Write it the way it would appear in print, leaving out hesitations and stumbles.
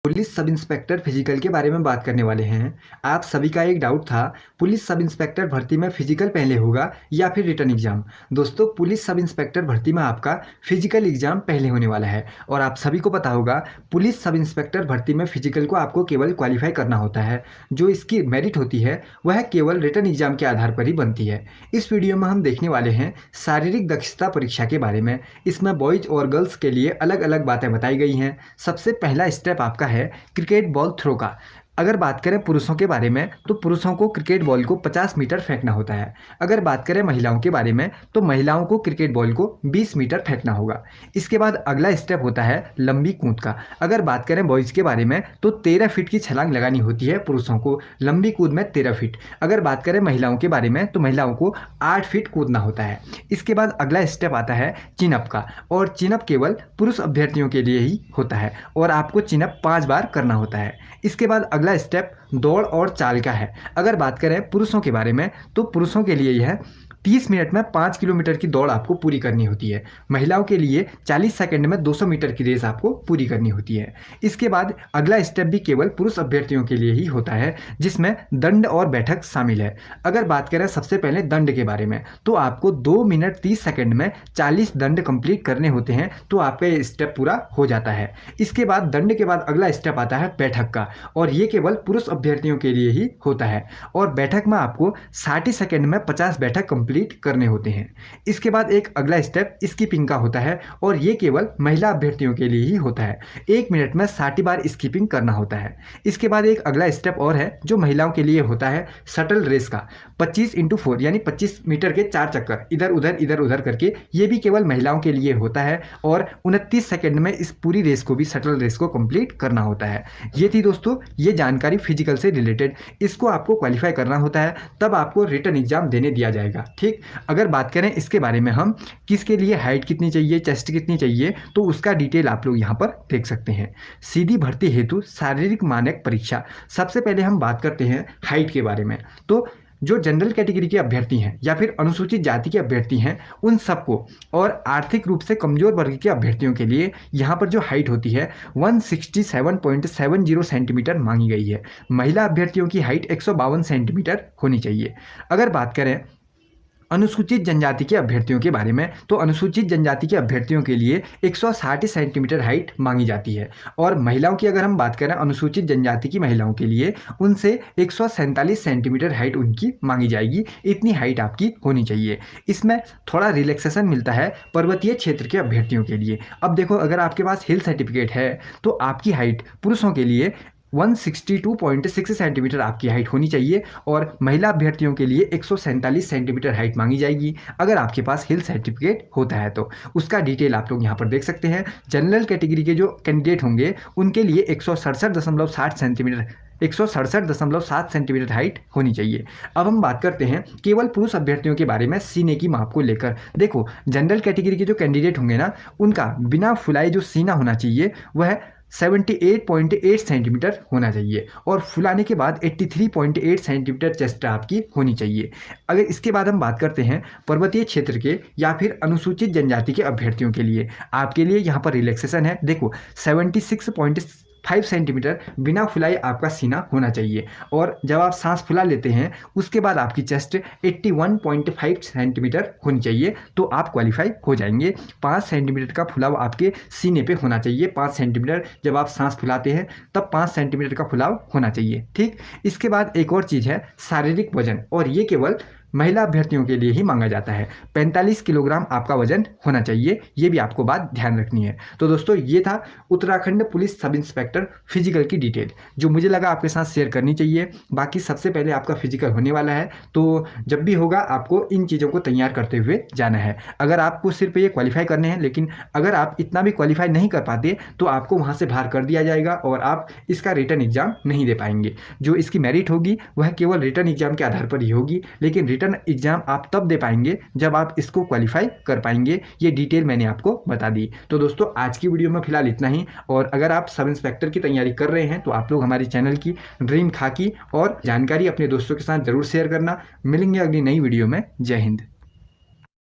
Police sub inspector physical के बारे में बात करने वाले हैं। आप सभी का एक डाउट था, पुलिस सब इंस्पेक्टर भर्ती में फिजिकल पहले होगा या फिर रिटन एग्जाम। दोस्तों, पुलिस सब इंस्पेक्टर भर्ती में आपका फिजिकल एग्जाम पहले होने वाला है और आप सभी को पता होगा पुलिस सब इंस्पेक्टर भर्ती में फिजिकल को आपको केवल क्वालिफाई करना होता है। जो इसकी मेरिट होती है वह केवल रिटन एग्जाम के आधार पर ही बनती है। इस वीडियो में हम देखने वाले हैं शारीरिक दक्षता परीक्षा के बारे में। इसमें बॉयज और गर्ल्स के लिए अलग अलग बातें बताई गई हैं। सबसे पहला स्टेप आपका है क्रिकेट बॉल थ्रो का। अगर बात करें पुरुषों के बारे में तो पुरुषों को क्रिकेट बॉल को 50 मीटर फेंकना होता है। अगर बात करें महिलाओं के बारे में तो महिलाओं को क्रिकेट बॉल को 20 मीटर फेंकना होगा। इसके बाद अगला स्टेप होता है लंबी कूद का। अगर बात करें बॉयज के बारे में तो 13 फीट की छलांग लगानी होती है पुरुषों को, लंबी कूद में 13 फीट। अगर बात करें महिलाओं के बारे में तो महिलाओं को 8 फीट कूदना होता है। इसके बाद अगला स्टेप आता है चिनअप का, और चिनअप केवल पुरुष अभ्यर्थियों के लिए ही होता है और आपको चिनअप 5 बार करना होता है। इसके बाद अगला स्टेप दौड़ और चाल का है। अगर बात करें पुरुषों के बारे में तो पुरुषों के लिए यह 30 मिनट में 5 किलोमीटर की दौड़ आपको पूरी करनी होती है। महिलाओं के लिए 40 सेकंड में 200 मीटर की रेस आपको पूरी करनी होती है। इसके बाद अगला स्टेप भी केवल पुरुष अभ्यर्थियों के लिए ही होता है, जिसमें दंड और बैठक शामिल है। अगर बात करें सबसे पहले दंड के बारे में तो आपको 2 मिनट 30 सेकंड में 40 दंड कंप्लीट करने होते हैं, तो आपका ये स्टेप पूरा हो जाता है। इसके बाद दंड के बाद अगला स्टेप आता है बैठक का, और ये केवल पुरुष अभ्यर्थियों के लिए ही होता है। और बैठक में आपको 60 सेकंड में 50 बैठक कंप्लीट करने होते हैं। इसके बाद एक अगला स्टेप स्कीपिंग का होता है, और ये केवल महिला अभ्यर्थियों के लिए ही होता है। 1 मिनट में 60 बार स्कीपिंग करना होता है। इसके बाद एक अगला स्टेप और है जो महिलाओं के लिए होता है शटल रेस का। 25x4 यानी 25 मीटर के 4 चक्कर इधर उधर करके, ये भी केवल महिलाओं के लिए होता है और 29 सेकंड में इस पूरी रेस को भी, शटल रेस को कंप्लीट करना होता है। ये थी दोस्तों ये जानकारी फिजिकल से रिलेटेड। इसको आपको क्वालिफाई करना होता है, तब आपको रिटन एग्जाम देने दिया जाएगा। ठीक, अगर बात करें इसके बारे में हम किसके लिए हाइट कितनी चाहिए, चेस्ट कितनी चाहिए, तो उसका डिटेल आप लोग यहाँ पर देख सकते हैं। सीधी भर्ती हेतु शारीरिक मानक परीक्षा। सबसे पहले हम बात करते हैं हाइट के बारे में। तो जो जनरल कैटेगरी के अभ्यर्थी हैं या फिर अनुसूचित जाति के अभ्यर्थी हैं उन सबको, और आर्थिक रूप से कमजोर वर्ग के अभ्यर्थियों के लिए यहाँ पर जो हाइट होती है 167.70 सेंटीमीटर मांगी गई है। महिला अभ्यर्थियों की हाइट 152 सेंटीमीटर होनी चाहिए। अगर बात करें अनुसूचित जनजाति के अभ्यर्थियों के बारे में तो अनुसूचित जनजाति के अभ्यर्थियों के लिए 160 सेंटीमीटर हाइट मांगी जाती है, और महिलाओं की अगर हम बात करें अनुसूचित जनजाति की महिलाओं के लिए उनसे 147 सेंटीमीटर हाइट उनकी मांगी जाएगी। इतनी हाइट आपकी होनी चाहिए। इसमें थोड़ा रिलैक्सेशन मिलता है पर्वतीय क्षेत्र के अभ्यर्थियों के लिए। अब देखो, अगर आपके पास हिल सर्टिफिकेट है तो आपकी हाइट पुरुषों के लिए 162.6 सेंटीमीटर आपकी हाइट होनी चाहिए, और महिला अभ्यर्थियों के लिए 147 सेंटीमीटर हाइट मांगी जाएगी अगर आपके पास हिल सर्टिफिकेट होता है तो। उसका डिटेल आप लोग यहाँ पर देख सकते हैं। जनरल कैटेगरी के जो कैंडिडेट होंगे उनके लिए 167.60 सेंटीमीटर 167.7 सेंटीमीटर हाइट होनी चाहिए। अब हम बात करते हैं केवल पुरुष अभ्यर्थियों के बारे में सीने की माप को लेकर। देखो, जनरल कैटेगरी के जो कैंडिडेट होंगे ना, उनका बिना फुलाए जो सीना होना चाहिए वह 78.8 सेंटीमीटर होना चाहिए, और फुलाने के बाद 83.8 सेंटीमीटर चेस्ट आपकी होनी चाहिए। अगर इसके बाद हम बात करते हैं पर्वतीय क्षेत्र के या फिर अनुसूचित जनजाति के अभ्यर्थियों के लिए, आपके लिए यहाँ पर रिलैक्सेशन है। देखो, 76.5 सेंटीमीटर बिना फुलाए आपका सीना होना चाहिए, और जब आप सांस फुला लेते हैं उसके बाद आपकी चेस्ट 81.5 सेंटीमीटर होनी चाहिए, तो आप क्वालिफाई हो जाएंगे। 5 सेंटीमीटर का फुलाव आपके सीने पे होना चाहिए। 5 सेंटीमीटर जब आप सांस फुलाते हैं तब 5 सेंटीमीटर का फुलाव होना चाहिए। ठीक, इसके बाद एक और चीज़ है शारीरिक वजन, और ये केवल महिला अभ्यर्थियों के लिए ही मांगा जाता है। 45 किलोग्राम आपका वजन होना चाहिए, ये भी आपको बात ध्यान रखनी है। तो दोस्तों, ये था Uttarakhand police sub inspector physical की डिटेल, जो मुझे लगा आपके साथ शेयर करनी चाहिए। बाकी सबसे पहले आपका फिजिकल होने वाला है, तो जब भी होगा आपको इन चीज़ों को तैयार करते हुए जाना है। अगर आपको सिर्फ ये क्वालिफाई करने हैं, लेकिन अगर आप इतना भी क्वालिफाई नहीं कर पाते तो आपको वहाँ से बाहर कर दिया जाएगा और आप इसका रिटर्न एग्जाम नहीं दे पाएंगे। जो इसकी मेरिट होगी वह केवल रिटर्न एग्जाम के आधार पर ही होगी, लेकिन रिटर्न एग्जाम आप तब दे पाएंगे जब आप इसको क्वालिफाई कर पाएंगे। ये डिटेल मैंने आपको बता दी। तो दोस्तों, आज की वीडियो में फिलहाल इतना ही, और अगर आप सब इंस्पेक्टर की तैयारी कर रहे हैं तो आप लोग हमारे चैनल की ड्रीम खाकी और जानकारी अपने दोस्तों के साथ जरूर शेयर करना। मिलेंगे अगली नई वीडियो में। जय हिंद।